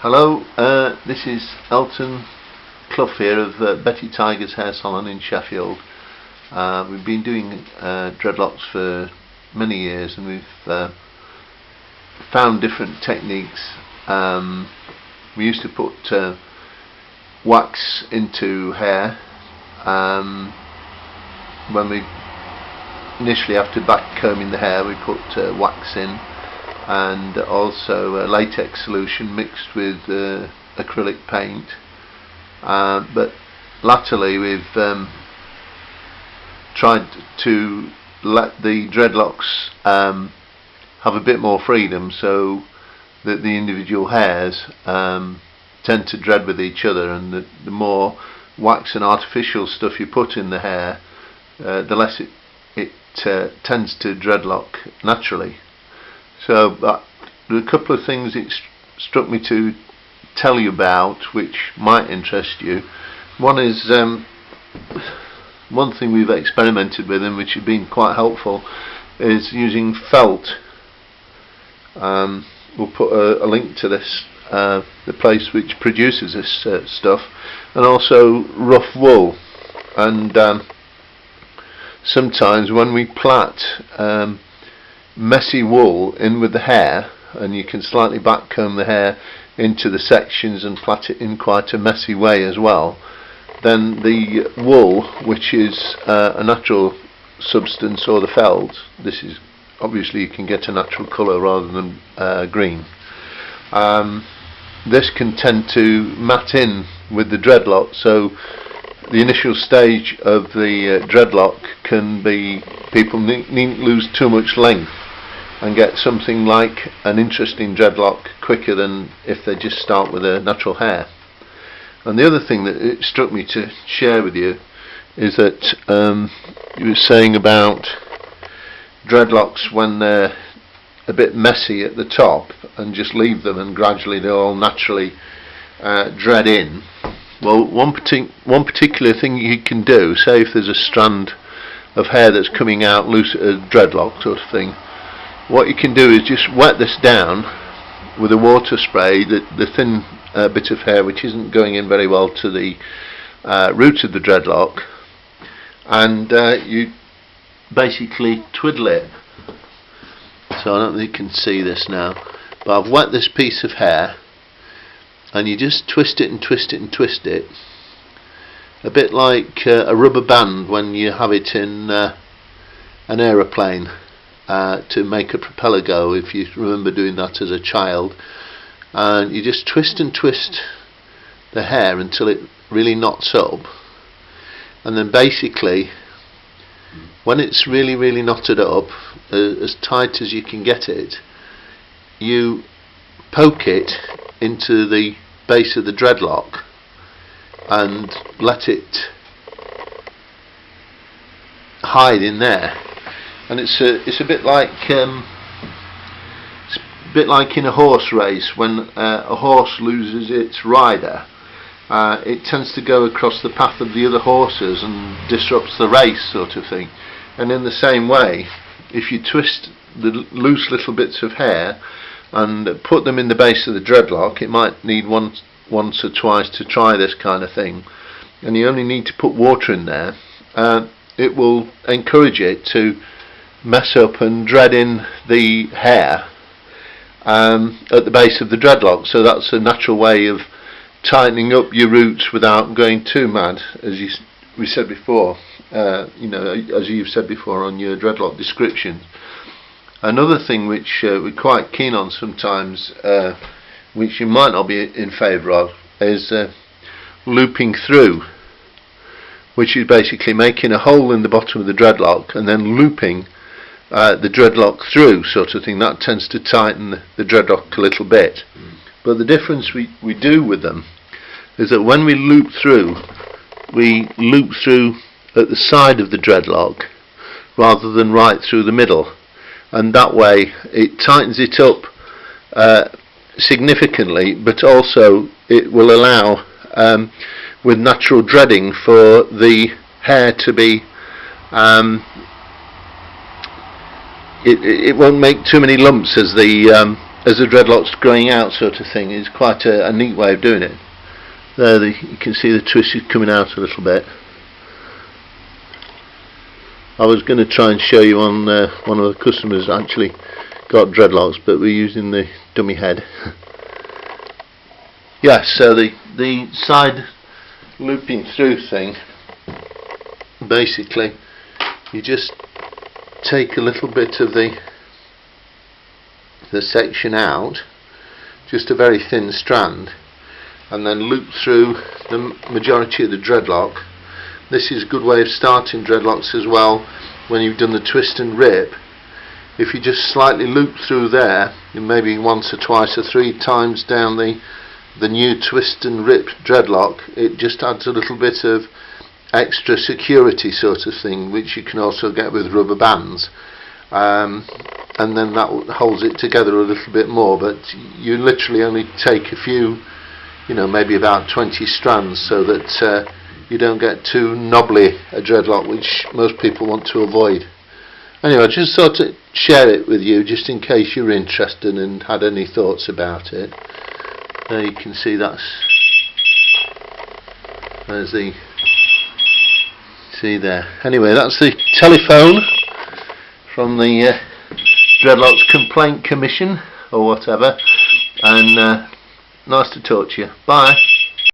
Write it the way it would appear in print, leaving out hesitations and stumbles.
Hello, this is Elton Clough here of Betty Tiger's Hair Salon in Sheffield. We've been doing dreadlocks for many years, and we've found different techniques. We used to put wax into hair when we initially, after back combing the hair, we put wax in, and also a latex solution mixed with acrylic paint, but latterly we've tried to let the dreadlocks have a bit more freedom, so that the individual hairs tend to dread with each other, and the more wax and artificial stuff you put in the hair, the less it tends to dreadlock naturally. So there are a couple of things it struck me to tell you about which might interest you. One is one thing we've experimented with and which has been quite helpful is using felt. We'll put a link to this, the place which produces this stuff, and also rough wool. And sometimes when we plait messy wool in with the hair, and you can slightly back comb the hair into the sections and plait it in quite a messy way as well, then the wool, which is a natural substance, or the felt, this is obviously, you can get a natural colour rather than green, this can tend to mat in with the dreadlock, so the initial stage of the dreadlock can be, people needn't lose too much length and get something like an interesting dreadlock quicker than if they just start with a natural hair. And the other thing that it struck me to share with you is that you were saying about dreadlocks when they're a bit messy at the top and just leave them and gradually they'll all naturally dread in. Well, one particular thing you can do, say if there's a strand of hair that's coming out loose at a dreadlock sort of thing, what you can do is just wet this down with a water spray, the thin bit of hair which isn't going in very well to the root of the dreadlock, and you basically twiddle it. So I don't think you can see this now, but I've wet this piece of hair, and you just twist it and twist it and twist it, a bit like a rubber band when you have it in an aeroplane to make a propeller go, if you remember doing that as a child. And you just twist and twist the hair until it really knots up, and then basically when it's really knotted up, as tight as you can get it, you poke it into the base of the dreadlock and let it hide in there. And it's a bit like in a horse race, when a horse loses its rider, it tends to go across the path of the other horses and disrupts the race, sort of thing. And in the same way, if you twist the loose little bits of hair and put them in the base of the dreadlock, it might need once or twice to try this kind of thing, and you only need to put water in there, it will encourage it to mess up and dread in the hair at the base of the dreadlock. So that's a natural way of tightening up your roots without going too mad, as we said before, as you've said before on your dreadlock description. Another thing which we're quite keen on sometimes, which you might not be in favour of, is looping through, which is basically making a hole in the bottom of the dreadlock and then looping the dreadlock through, sort of thing. That tends to tighten the dreadlock a little bit. But the difference we do with them is that when we loop through at the side of the dreadlock rather than right through the middle, and that way it tightens it up significantly, but also it will allow, with natural dreading, for the hair to be it won't make too many lumps as as the dreadlocks growing out sort of thing. Is quite a neat way of doing it. There you can see the twist is coming out a little bit. I was going to try and show you on one of the customers actually got dreadlocks, but we're using the dummy head. Yeah, so the side looping through thing, basically you just take a little bit of the section out, just a very thin strand, and then loop through the majority of the dreadlock. This is a good way of starting dreadlocks as well when you've done the twist and rip. If you just slightly loop through there, and maybe once or twice or 3 times down the new twist and rip dreadlock, it just adds a little bit of extra security sort of thing, which you can also get with rubber bands, and then that holds it together a little bit more. But you literally only take a few, maybe about 20 strands, so that you don't get too knobbly a dreadlock, which most people want to avoid. Anyway, I just thought to share it with you, just in case you're interested and had any thoughts about it. There you can see there's the, see there. Anyway, that's the telephone from the Dreadlocks Complaint Commission or whatever, and nice to talk to you. Bye.